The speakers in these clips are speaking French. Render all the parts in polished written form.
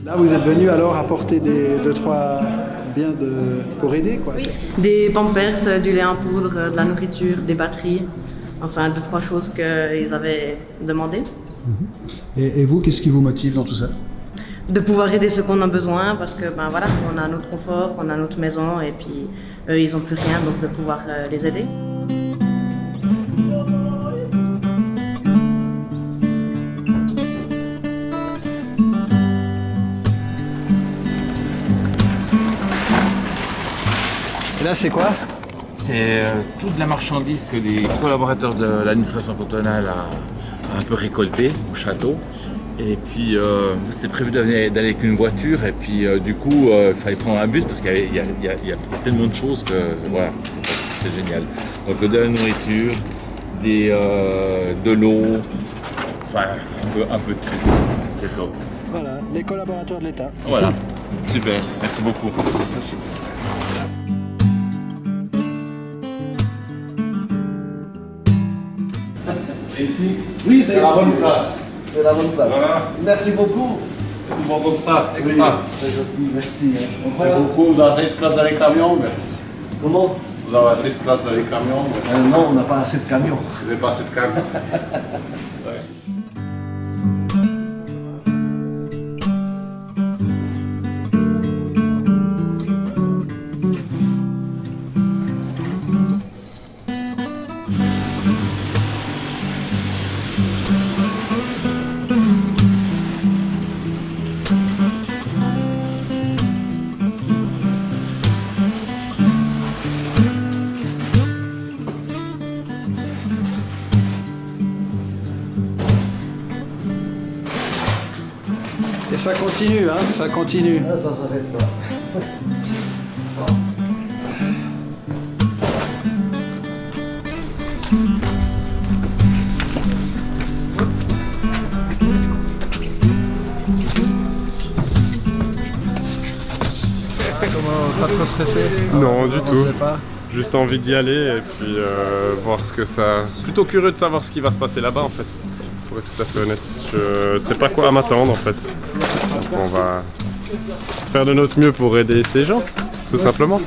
Là, vous êtes venu alors apporter deux, trois biens pour aider, quoi. Oui. Des pampers, du lait en poudre, de la nourriture, des batteries, enfin 2-3 choses qu'ils avaient demandées. Et vous, qu'est-ce qui vous motive dans tout ça? De pouvoir aider ceux qu'on a besoin parce que ben voilà, on a notre confort, on a notre maison et puis eux ils n'ont plus rien, donc de pouvoir les aider. Et là, c'est quoi? C'est toute la marchandise que les collaborateurs de l'administration cantonale a un peu récolté au château. Et puis c'était prévu d'aller avec une voiture et puis du coup il fallait prendre un bus parce qu'il y a tellement de choses que voilà, c'est génial. Donc de la nourriture, de l'eau, enfin un peu de tout. C'est top. Voilà, les collaborateurs de l'État. Voilà, super, merci beaucoup. Merci. Et ici? Oui, c'est la bonne place. C'est la bonne place. Voilà. Merci beaucoup. Tout bon comme ça, Oui, extra. c'est gentil, merci. Voilà. Beaucoup, vous avez assez de place dans les camions? Comment? Vous avez assez de place dans les camions? Non, on n'a pas assez de camions. Vous n'avez pas assez de camions? Ouais. Et ça continue, hein, ça continue. Ah, ça s'arrête pas. Pas trop stressé? Non, du tout. Pas. Juste envie d'y aller et puis voir ce que ça... Plutôt curieux de savoir ce qui va se passer là-bas en fait. Pour être tout à fait honnête. Je sais pas quoi m'attendre en fait. Donc on va faire de notre mieux pour aider ces gens, tout simplement.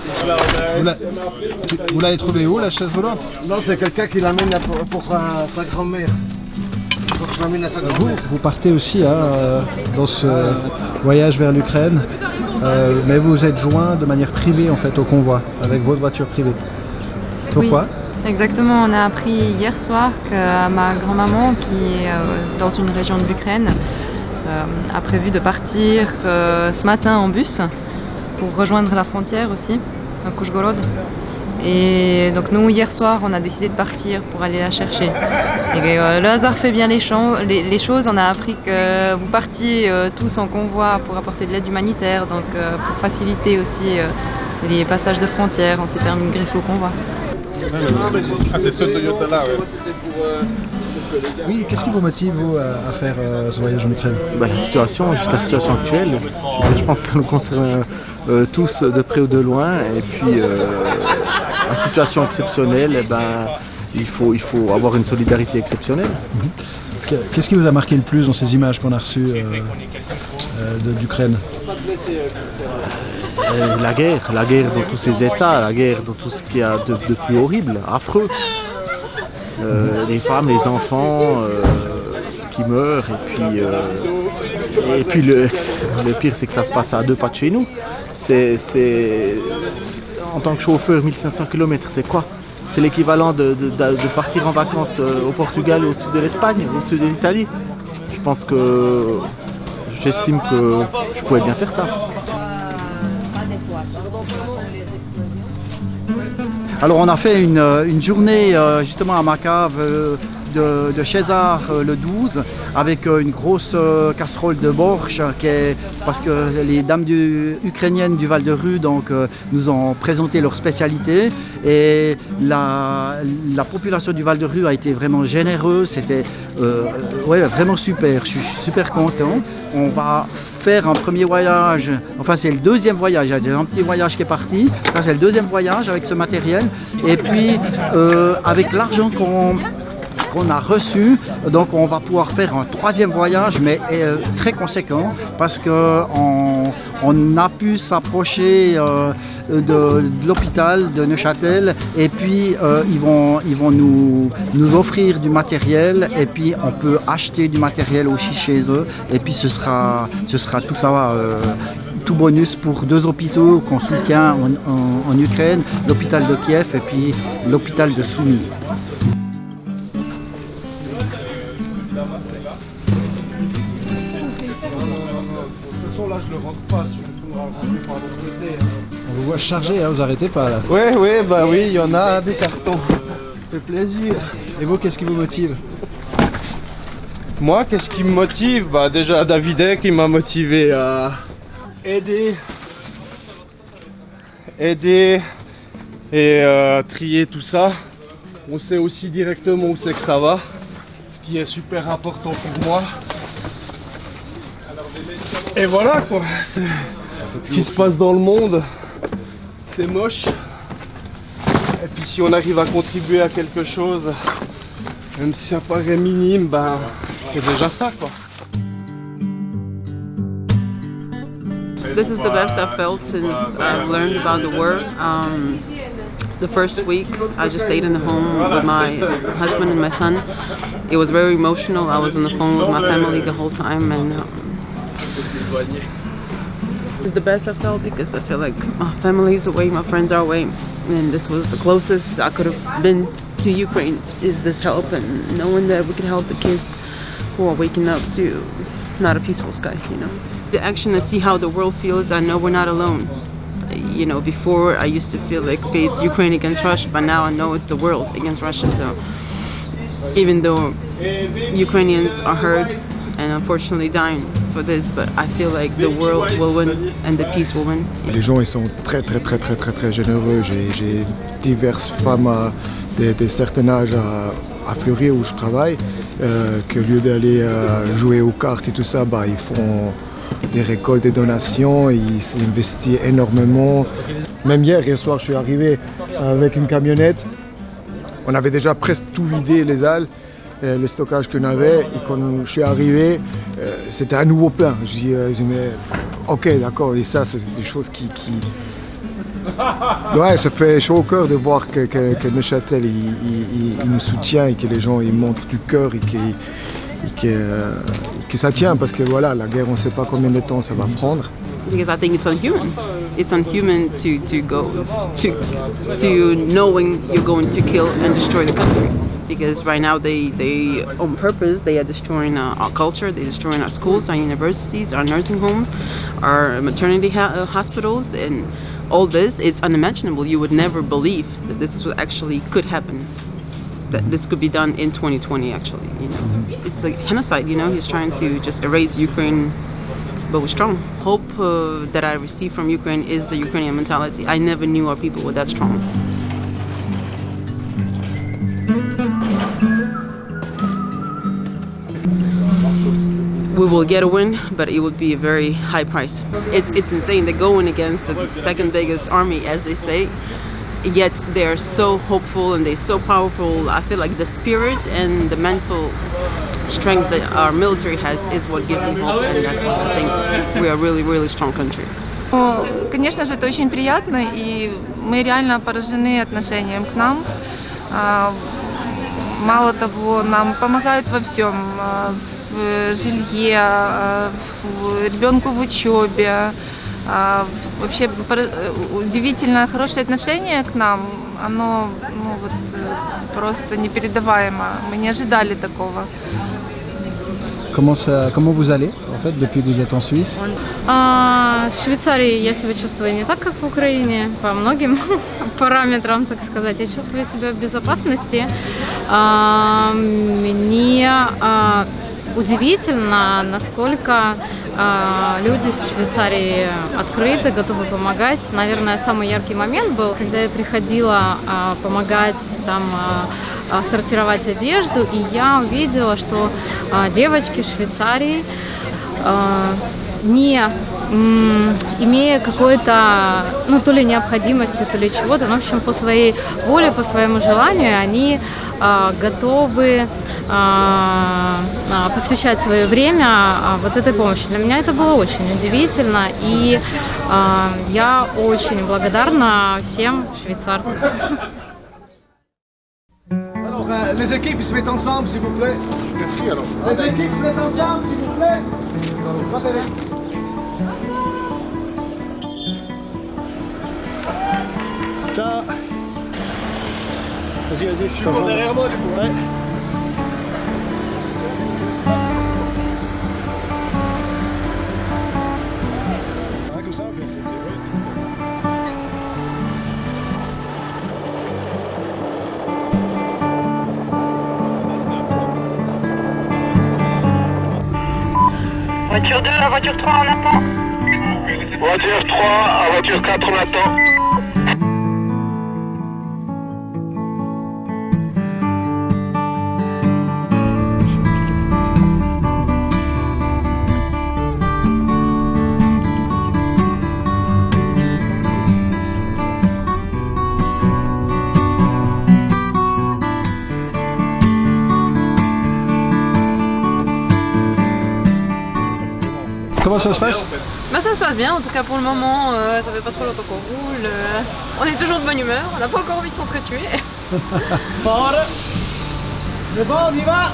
Vous l'avez trouvé où, la chaise volante? Non, c'est quelqu'un qui l'amène pour sa grand-mère. Pour que je l'amène à sa grand-mère. Vous partez aussi hein, dans ce voyage vers l'Ukraine, mais vous êtes joint de manière privée en fait au convoi, avec votre voiture privée. Pourquoi? Oui, exactement, on a appris hier soir que ma grand-maman, qui est dans une région de l'Ukraine, a prévu de partir ce matin en bus pour rejoindre la frontière aussi, à Kouchgorod. Et donc nous, hier soir, on a décidé de partir pour aller la chercher. Et le hasard fait bien les choses. On a appris que vous partiez tous en convoi pour apporter de l'aide humanitaire, donc pour faciliter aussi les passages de frontières, on s'est permis de greffer au convoi. Ah, c'est ce Toyota-là, ouais. Oui, qu'est-ce qui vous motive vous, à faire ce voyage en Ukraine? La situation, juste la situation actuelle, je pense que ça nous concerne tous de près ou de loin. Et puis, en situation exceptionnelle, il faut avoir une solidarité exceptionnelle. Qu'est-ce qui vous a marqué le plus dans ces images qu'on a reçues d'Ukraine? La guerre dans tous ses états, la guerre dans tout ce qu'il y a de plus horrible, affreux. Les femmes, les enfants qui meurent, et puis le pire c'est que ça se passe à 2 pas de chez nous. En tant que chauffeur, 1500 km, c'est quoi? C'est l'équivalent de partir en vacances au Portugal, au sud de l'Espagne, au sud de l'Italie. Je pense que j'estime que je pourrais bien faire ça. Alors on a fait une journée justement à ma cave de César le 12 avec une grosse casserole de borsch parce que les dames ukrainiennes du Val de Rue nous ont présenté leur spécialité et la population du Val de Rue a été vraiment généreuse, c'était vraiment super, je suis super content. On va faire un premier voyage, enfin c'est le deuxième voyage, il y a déjà un petit voyage qui est parti, là c'est le deuxième voyage avec ce matériel et puis avec l'argent qu'on a reçu, donc on va pouvoir faire un troisième voyage mais très conséquent parce qu'on a pu s'approcher de l'hôpital de Neuchâtel et puis ils vont nous offrir du matériel et puis on peut acheter du matériel aussi chez eux et puis ce sera tout ça tout bonus pour 2 hôpitaux qu'on soutient en Ukraine, l'hôpital de Kiev et puis l'hôpital de Soumy. Là, je le rentre pas, si je me rentrer par l'autre côté. On vous voit chargé, hein, vous arrêtez pas là. Ouais, bah oui, il y en a des cartons. Ça fait plaisir. Et vous, qu'est-ce qui vous motive? Moi, qu'est-ce qui me motive? Bah déjà Davidek, il m'a motivé à aider et trier tout ça. On sait aussi directement où c'est que ça va, ce qui est super important pour moi. Et voilà quoi, ce qui se passe dans le monde, c'est moche. Et puis si on arrive à contribuer à quelque chose, même si ça paraît minime, ben c'est déjà ça quoi. This is the best I've felt since I've learned about the war. The first week I just stayed in the home with my husband and my son. It was very emotional. I was on the phone with my family the whole time and it's the best I felt because I feel like my family's away, my friends are away, and this was the closest I could have been to Ukraine. Is this help and knowing that we can help the kids who are waking up to not a peaceful sky, you know. The action to see how the world feels, I know we're not alone. You know, before I used to feel like, okay, it's Ukraine against Russia, but now I know it's the world against Russia. So even though Ukrainians are hurt and unfortunately dying for this, but I feel like the world will win and the peace will win. Les gens ils sont très généreux. J'ai diverses femmes de certain âge à Fleury où je travaille, qu'au lieu d'aller jouer aux cartes et tout ça, bah, ils font des récoltes, des donations, ils investissent énormément. Même hier soir, je suis arrivé avec une camionnette. On avait déjà presque tout vidé les halles, le stockage qu'on avait, et quand je suis arrivé, c'était à nouveau plein. Je dis, mais ok, d'accord, et ça, c'est des choses qui... Ouais, ça fait chaud au cœur de voir que Neuchâtel il nous soutient et que les gens ils montrent du cœur et que ça tient, parce que voilà, la guerre, on ne sait pas combien de temps ça va prendre. Because I think it's unhuman. It's unhuman to go to knowing you're going to kill and destroy the country. Because right now they on purpose they are destroying our culture, they're destroying our schools, our universities, our nursing homes, our maternity hospitals, and all this. It's unimaginable. You would never believe that this is what actually could happen. That this could be done in 2020 actually. You know, it's a genocide. You know, he's trying to just erase Ukraine. But we're strong. Hope that I receive from Ukraine is the Ukrainian mentality. I never knew our people were that strong. We will get a win, but it would be a very high price. It's insane. They're going against the second biggest army, as they say. Yet they're so hopeful and they're so powerful. I feel like the spirit and the mental strength that our military has is what gives me hope, and that's why I think we are a really, really strong country. Конечно же, это очень приятно, и мы реально поражены отношением к нам. Мало того, нам помогают во всем, в жилье, ребенку в учебе. Вообще удивительно хорошее отношение к нам, оно просто непередаваемо. Мы не ожидали такого. comment vous allez en fait depuis que vous êtes en Suisse? В Швейцарии я себя чувствую не так, как в Украине, по многим параметрам, так сказать. Я чувствую себя в безопасности. Мне удивительно, насколько люди в Швейцарии открыты, готовы помогать. Наверное, самый яркий момент был, когда я приходила помогать там сортировать одежду, и я увидела, что девочки в Швейцарии, не имея какой-то, ну, то ли необходимости, то ли чего-то, но, в общем, по своей воле, по своему желанию, они готовы посвящать свое время вот этой помощи. Для меня это было очень удивительно, и я очень благодарна всем швейцарцам. Alors, les équipes se mettent ensemble, s'il vous plaît. Merci alors. Les équipes se mettent ensemble, s'il vous plaît. Ciao. Vas-y, Tu cours derrière moi, du coup. Ouais. Comme ça, ok. Voiture 2 à voiture 3, on attend. Voiture 3 à voiture 4, on attend. Comment ça se passe? Bah, ça se passe bien, en tout cas pour le moment, ça fait pas trop longtemps qu'on roule. On est toujours de bonne humeur, on n'a pas encore envie de s'entretuer. C'est bon, on y va.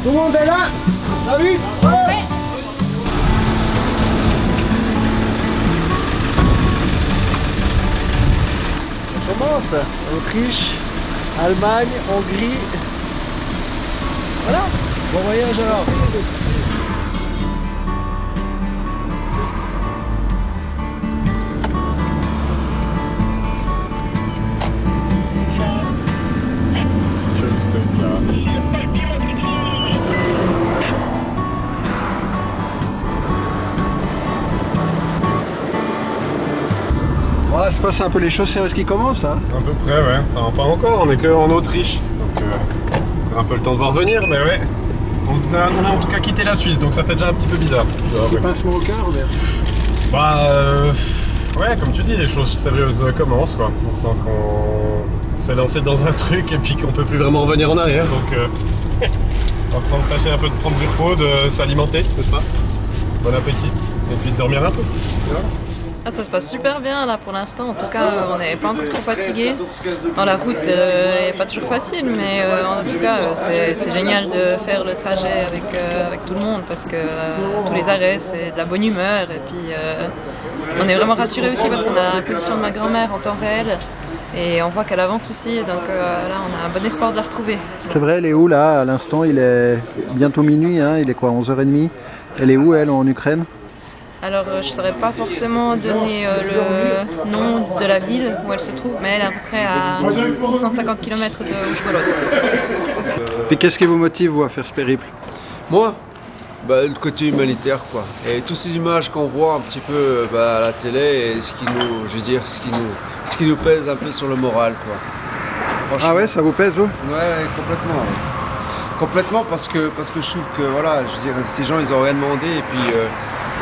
Tout le monde est là. David? Ouais. On commence. Autriche, Allemagne, Hongrie. Voilà. Bon voyage alors. Ouais, c'est pas un peu les choses sérieuses qui commencent, hein? À peu près, ouais. Enfin, pas encore, on est que en Autriche. Donc, on a un peu le temps de voir venir, mais ouais. On a en tout cas quitté la Suisse, donc ça fait déjà un petit peu bizarre. Petit pincement au cœur, Robert? Bah, ouais, comme tu dis, les choses sérieuses commencent, quoi. On sent qu'on s'est lancé dans un truc et puis qu'on peut plus vraiment revenir en arrière, donc en train de tâcher un peu de prendre du repos, de s'alimenter, n'est-ce pas? Bon appétit. Et puis de dormir un peu. Voilà. Ah, ça se passe super bien là pour l'instant, en tout cas on n'est pas encore trop fatigué. Dans la route n'est pas toujours facile, mais en tout cas c'est génial de faire le trajet avec tout le monde parce que tous les arrêts c'est de la bonne humeur et puis on est vraiment rassurés aussi parce qu'on a la position de ma grand-mère en temps réel et on voit qu'elle avance aussi, donc là on a un bon espoir de la retrouver. C'est vrai, elle est où là à l'instant? Il est bientôt minuit, hein, il est quoi, 11h30? Elle est où elle en Ukraine? Alors je ne saurais pas forcément donner le nom de la ville où elle se trouve, mais elle est à peu près à 650 km de Užhorod. Puis qu'est-ce qui vous motive vous à faire ce périple? Moi, bah, le côté humanitaire quoi. Et toutes ces images qu'on voit un petit peu à la télé et ce qui nous, je veux dire, ce qui nous pèse un peu sur le moral quoi. Ah ouais, ça vous pèse vous? Ouais, complètement. Ouais. Complètement parce que je trouve que voilà, je veux dire, ces gens ils ont rien demandé et puis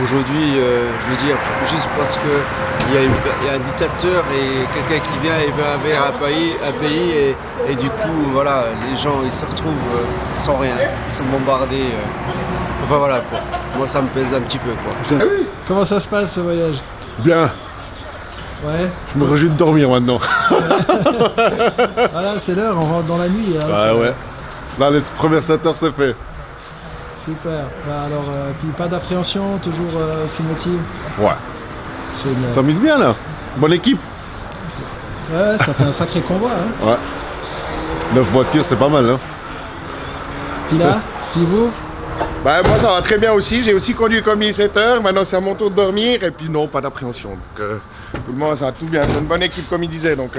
aujourd'hui, je veux dire, juste parce qu'il y a un dictateur et quelqu'un qui vient et veut envahir un pays et du coup, voilà, les gens ils se retrouvent sans rien, ils sont bombardés. Enfin voilà quoi, moi ça me pèse un petit peu quoi. Comment ça se passe ce voyage? Bien. Ouais. Je me réjouis de dormir maintenant. Voilà, c'est l'heure, on rentre dans la nuit. Hein, bah ouais. Là, les premières 7 heures, c'est fait. Super. Bah alors, puis pas d'appréhension, toujours si motive. Ouais. Génial. Ça s'amuse bien là. Bonne équipe. Ouais, ça fait un sacré convoi. Hein. Ouais. 9 voitures, c'est pas mal. Hein. Puis là, Puis vous? Bah moi ça va très bien aussi, j'ai aussi conduit comme 7 heures, maintenant c'est à mon tour de dormir et puis non, pas d'appréhension. Donc tout le monde ça va tout bien, c'est une bonne équipe comme il disait, donc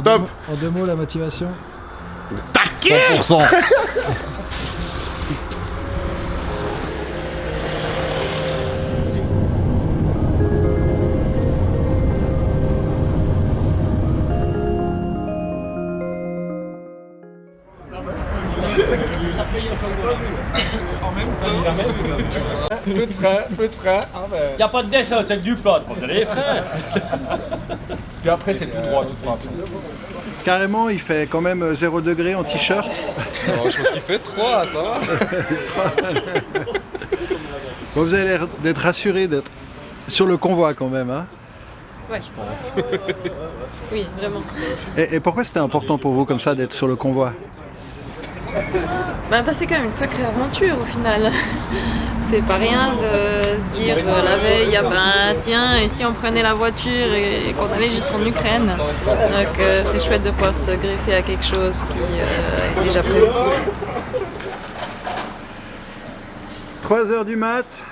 top. En 2 mots, la motivation? Taquet 100%. Peu de frein. Il n'y a pas de descente, c'est du plat, vous avez les freins. Puis après, c'est tout droit de toute façon. Carrément, il fait quand même 0 degré en t-shirt. Je pense qu'il fait 3, ça va. Bon, vous avez l'air d'être rassuré d'être sur le convoi quand même, hein? Ouais, je pense. Oui, vraiment. Et pourquoi c'était important pour vous comme ça d'être sur le convoi? Bah, c'est quand même une sacrée aventure au final. C'est pas rien de se dire la veille, tiens, et si on prenait la voiture et qu'on allait jusqu'en Ukraine. Donc c'est chouette de pouvoir se greffer à quelque chose qui est déjà prévu. 3 heures du mat,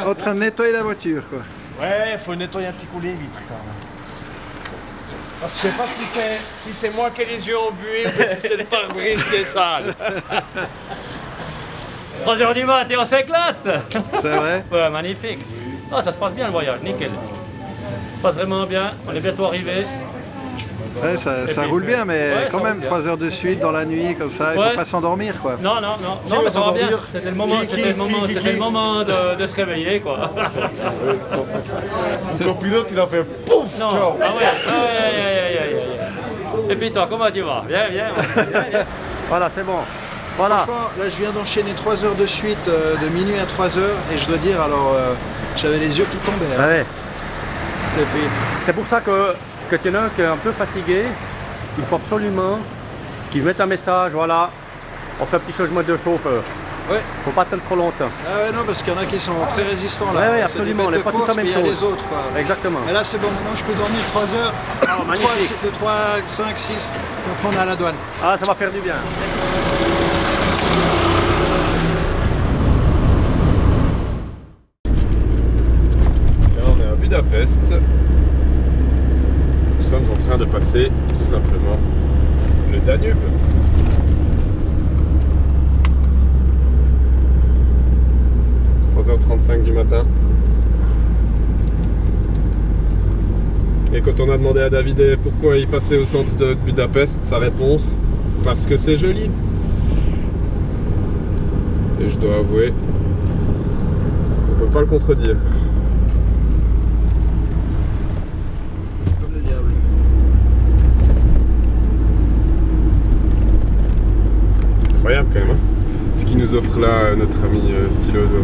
en train de nettoyer la voiture, quoi. Ouais, il faut nettoyer un petit coup les vitres quand même. Parce que je sais pas si c'est moi qui ai les yeux embués ou si c'est le pare-brise qui est sale. 3 heures du mat et on s'éclate. C'est vrai? Ouais, magnifique. Ah, ça se passe bien le voyage, nickel. Ça se passe vraiment bien, on est bientôt arrivé. Ouais, ça roule bien, mais quand même, 3 heures de suite dans la nuit, comme ça, il ne faut pas s'endormir, quoi. Non, mais ça va bien. C'était le moment de se réveiller, quoi. Le copilote, il a fait pouf. Non. Ciao. Ah ouais. Et puis toi, comment tu vas? Viens. Voilà, c'est bon. Voilà. Franchement, là, je viens d'enchaîner 3 heures de suite, de minuit à 3 heures, et je dois dire, alors, j'avais les yeux qui tombaient. Hein. Ouais. C'est pour ça que tu en as qui est un peu fatigué, il faut absolument qu'ils mettent un message, voilà, on fait un petit changement de chauffeur. Ouais. Faut pas attendre trop longtemps. Ah ouais, non, parce qu'il y en a qui sont très résistants là. Ouais, absolument, on n'est pas tous la même chose. Il y a les autres, quoi. Exactement. Mais là, c'est bon, maintenant je peux dormir 3 heures, de 3, 5, 6, et après on est à la douane. Ah, ça va faire du bien. Là, on est à Budapest. Nous sommes en train de passer tout simplement le Danube. – 3h35 du matin. Et quand on a demandé à David pourquoi il passait au centre de Budapest, sa réponse, parce que c'est joli. Et je dois avouer qu'on peut pas le contredire. Comme le diable. Incroyable quand même, hein, ce qu'il nous offre là, notre ami Styloso.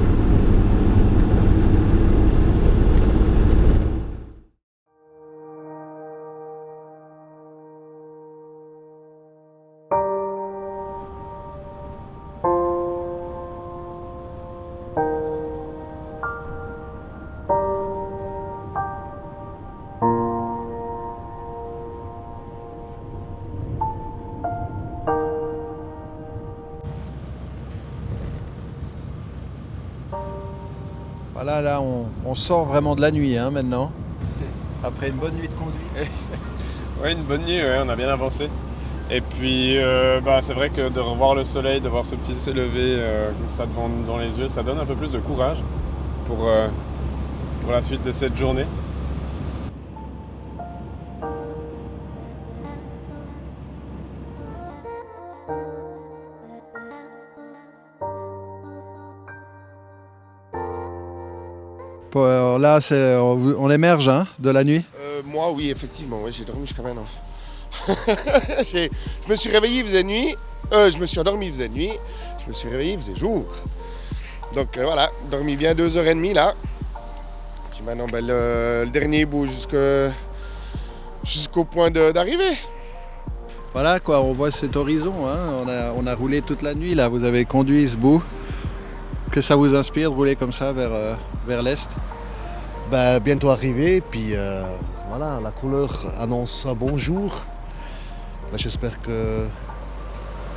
Voilà, là on sort vraiment de la nuit hein, maintenant, après une bonne nuit de conduite. Oui, une bonne nuit, ouais, on a bien avancé. Et puis c'est vrai que de revoir le soleil, de voir ce petit s'élever comme ça devant les yeux, ça donne un peu plus de courage pour la suite de cette journée. Bon, là, on émerge hein, de la nuit. Moi, oui, effectivement, ouais, j'ai dormi jusqu'à maintenant. Je me suis réveillé, il faisait nuit. Je me suis endormi, il faisait nuit. Je me suis réveillé, il faisait jour. Donc voilà, dormi bien 2h30 là. Puis maintenant, le dernier bout jusqu'au point d'arrivée. Voilà quoi, on voit cet horizon. Hein. On a roulé toute la nuit là. Vous avez conduit ce bout. Que ça vous inspire de rouler comme ça vers l'est? Bientôt arrivé, puis voilà, la couleur annonce un bon jour. J'espère que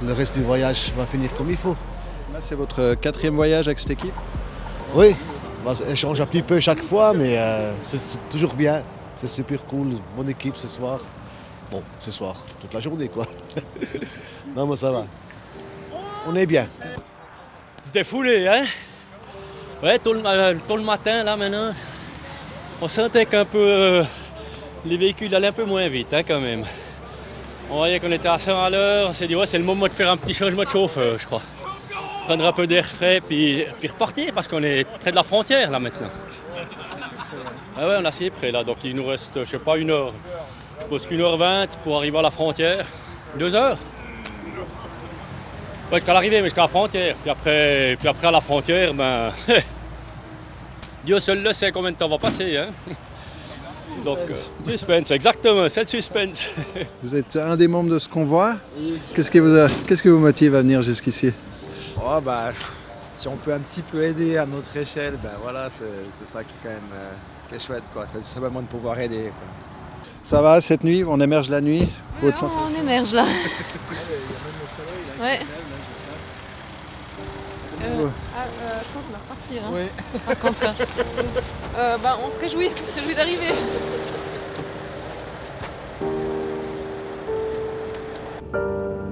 le reste du voyage va finir comme il faut. Là, c'est votre 4e voyage avec cette équipe? Oui, on change un petit peu chaque fois, mais c'est toujours bien. C'est super cool, bonne équipe ce soir. Bon, ce soir, toute la journée quoi. Non mais ça va. On est bien. C'était foulé, hein? Ouais, tôt le matin, là, maintenant, on sentait qu'un peu les véhicules allaient un peu moins vite, hein, quand même. On voyait qu'on était à 100 à l'heure, on s'est dit, ouais, c'est le moment de faire un petit changement de chauffeur, je crois. Prendre un peu d'air frais, puis repartir, parce qu'on est près de la frontière, là, maintenant. Ah ouais, on est assez près, là, donc il nous reste, je sais pas, 1 heure. Je pense qu'1h20 pour arriver à la frontière. 2 heures? Ouais, jusqu'à l'arrivée, mais jusqu'à la frontière. Puis après à la frontière, ben... Dieu seul le sait combien de temps va passer, hein. Donc, suspense, exactement, c'est le suspense. Vous êtes un des membres de ce convoi. Qu'est-ce qui vous motive à venir jusqu'ici? Oh, bah, si on peut un petit peu aider à notre échelle, ben voilà, c'est ça qui est quand même qui est chouette, quoi. C'est simplement de pouvoir aider, quoi. Ça va cette nuit? On émerge la nuit? On émerge là. Ouais. Je crois qu'on va repartir. Hein. Oui. Par contre, on se réjouit d'arriver.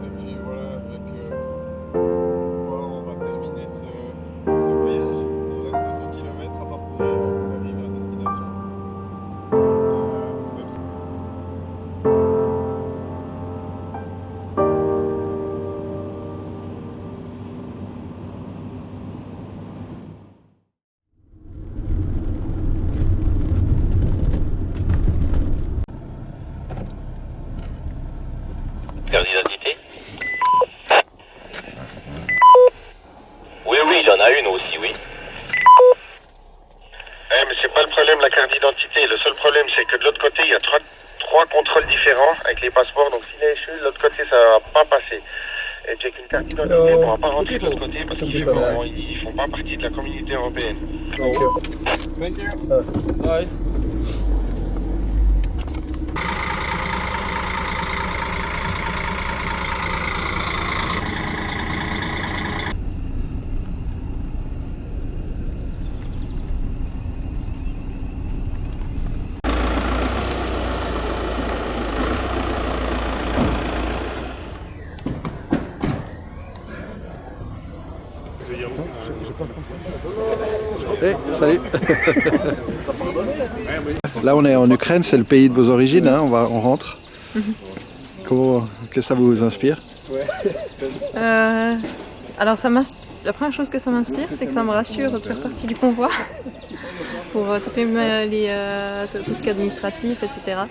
Et puis voilà, avec quoi on va terminer ce voyage. Il reste 200 km à parcourir avant d'arriver à destination. Même si... Carte d'identité? Oui, il y en a une aussi, oui. Mais c'est pas le problème, la carte d'identité. Le seul problème, c'est que de l'autre côté, il y a trois contrôles différents avec les passeports. Donc s'il est échu, de l'autre côté, ça va pas passer. Et puis avec une carte d'identité, on ne pourra pas rentrer de l'autre côté parce qu'ils font pas partie de la communauté européenne. Thank you. Bye. Hey, salut. Là on est en Ukraine, c'est le pays de vos origines, hein, on rentre. Qu'est-ce que ça vous inspire? Alors la première chose que ça m'inspire, c'est que ça me rassure de faire partie du convoi pour tout ce qui est administratif, etc.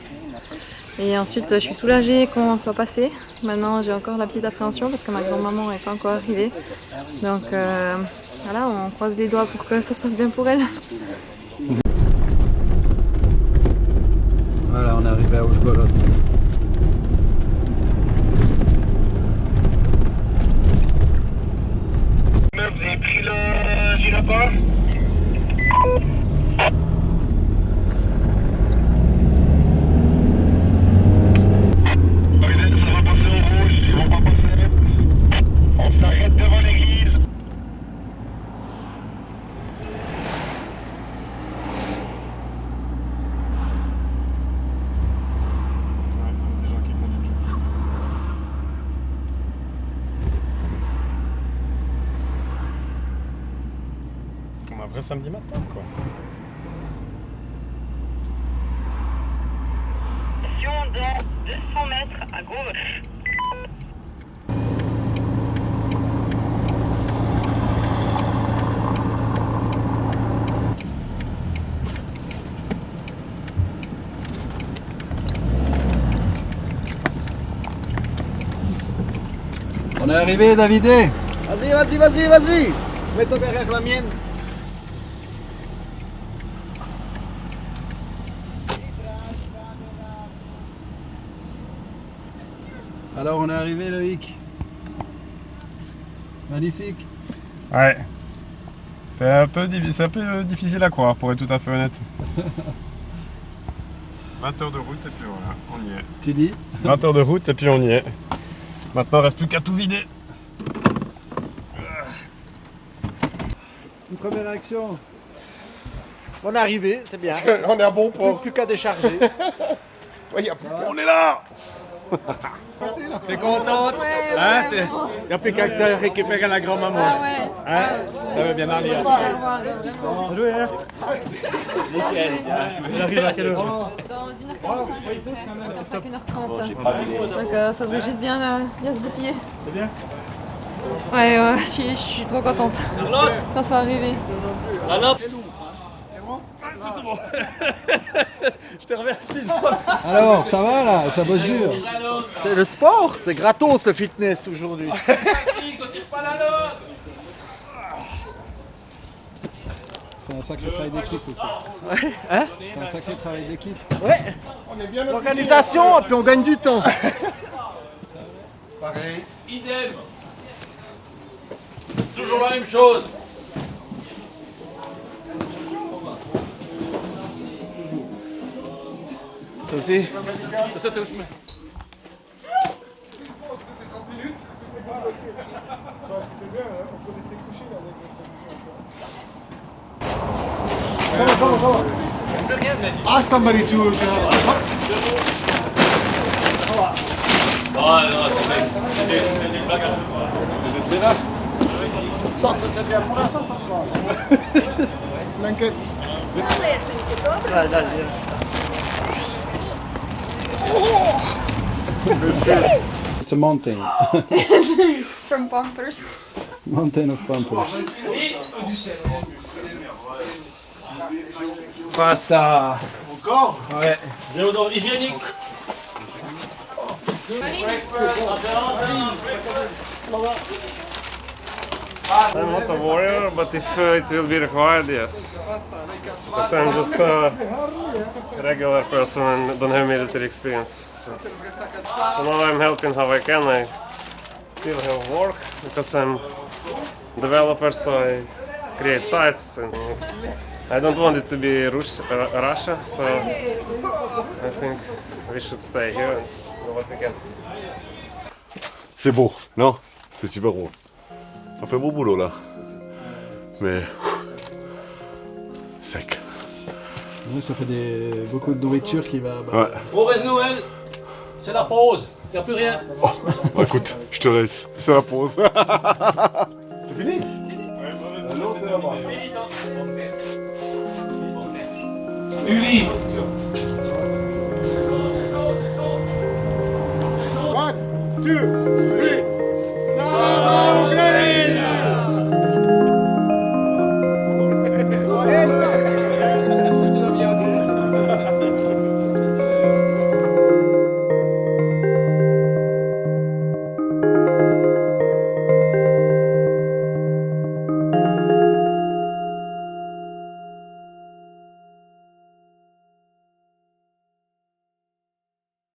Et ensuite, je suis soulagée qu'on soit passé. Maintenant, j'ai encore la petite appréhension parce que ma grand-maman n'est pas encore arrivée. Donc voilà, on croise les doigts pour que ça se passe bien pour elle. Voilà, on est arrivé à Užhgorod. Vous avez pris le gyrophare? Ça va passer au rouge, ils vont pas passer. On s'arrête devant l'église. Des gens qui font du jeu. Comme un vrai samedi matin, quoi. Dans 200 mètres à gauche. On est arrivé, Davidé. Vas-y. Mets-toi derrière la mienne. Alors on est arrivé, Loïc. Magnifique. Ouais. C'est un peu difficile à croire, pour être tout à fait honnête. 20 heures de route et puis voilà, on y est. Tu dis? 20 heures de route et puis on y est. Maintenant, il ne reste plus qu'à tout vider. Une première réaction? On est arrivé, c'est bien. On est à bon port. Plus qu'à décharger. Ouais, on est là. T'es contente? Ouais, Hein? ouais, Il n'y a plus qu'à te récupérer la grand-maman. Ah ouais. Hein? Ça va bien aller. Bien joué, hein? Nickel. Il arrive à quelle heure? Dans 1h40, 1h30. Donc ça devrait juste bien se goupiller. C'est bien? Ouais, je suis trop contente qu'on soit arrivé. C'est tout bon. Je te remercie. Alors, ça va là? Ça bosse dur? C'est le sport, c'est gratos ce fitness aujourd'hui. C'est un sacré travail d'équipe aussi. Ouais, hein? C'est un sacré travail d'équipe. Ouais. On est bien L'organisation, et puis on gagne du temps. Pareil. Idem. Toujours la même chose. Ça aussi? Ça t'es au chemin. Ask somebody to. Ah non, c'est une blague. J'étais là. Socks. Blankets. It's a mountain. From Pampers. Mountain of Pampers. Pasta. Encore? Ouais. Déodore hygiénique. I'm not a warrior, but if it will be required, yes. Because I'm just a regular person and don't have military experience. So now I'm helping how I can. I still have work because I'm developer, so I create sites. And I don't want it to be Russia, so I think we should stay here and do what we can. C'est beau, non? C'est super beau. On fait beau boulot là. Mais sec. Ouais, ça fait beaucoup de nourriture qui va. Ouais. Mauvaise nouvelle, c'est la pause. Il n'y a plus rien. Bah, écoute, je te laisse. C'est la pause. C'est fini? Non, c'est là-bas. Uli.